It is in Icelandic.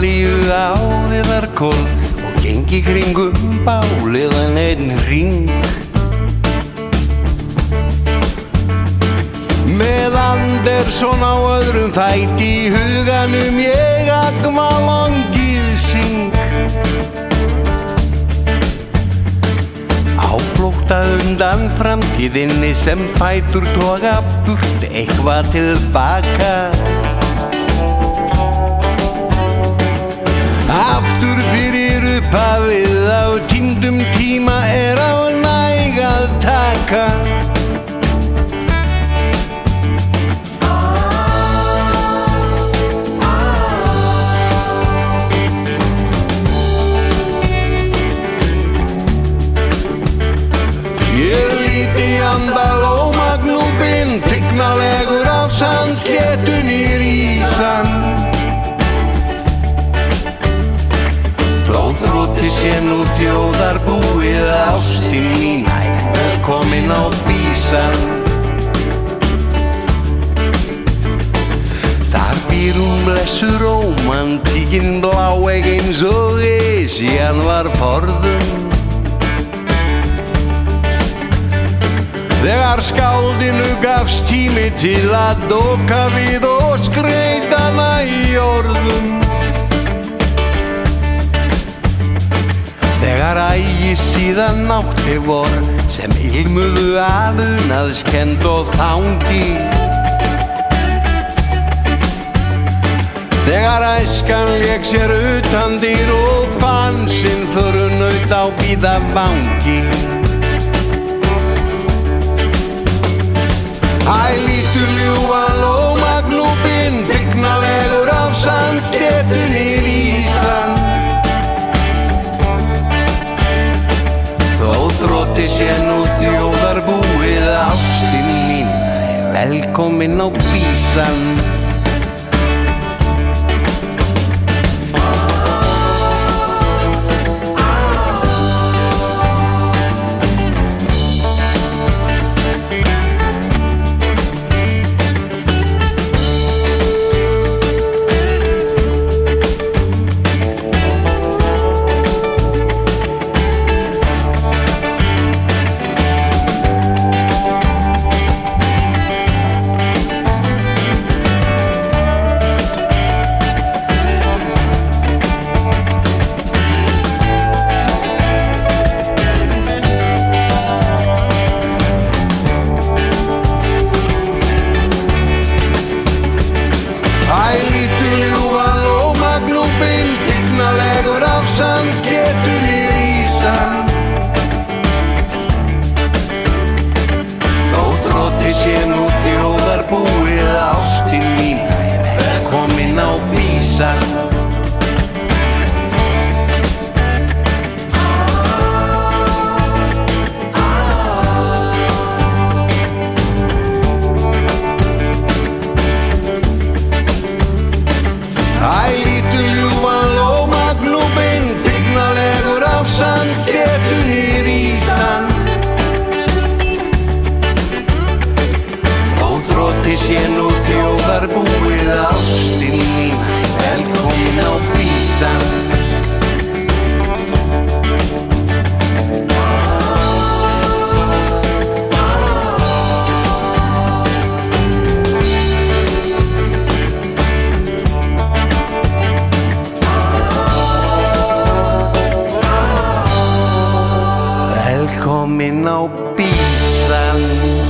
olíu á viðarkol og gengi kringum bálið en einn hring. Með Andersson á öðrum fæti í huganum ég agmalongið syng. Á flótta undan framtíðinni sem fætur toga burt eitthvað tilbaka. Aftur fyrir upphafið á týndum tíma á næg að taka. Ég líti Andalómagnúpinn, tignalegur á sandsléttunni rísan. Þótti sé nú þjóðarbúið ástin mín, velkomin á Bísan. Þar býr blessuð rómantíkin bláeig eins og Esjan var forðum. Þegar skáldinu gafst tími til að doka við og skreyta hana í orðum. Þegar ægi síðan nátti vor sem ilmuðu af unaðskennd og þangi. Þegar æskan lék sér utandyr og fann sinn förunaut á bíða vangi. Æ, lítur ljúfan Lómagnúpinn, tignalegur á sandsléttunni rísan. Þó þrótti sé nú þjóðarbúið ástin mín, velkomin á Bísan. Sandsléttunni rísan. Þó þrótti sé nú þjóðarbúið ástin mín, velkomin á Bísan. Sandsléttunni rísan. Þó þrótti sé nú þjóðarbúið ástin mín, velkomin á Bísan. Velkomin á Bísan.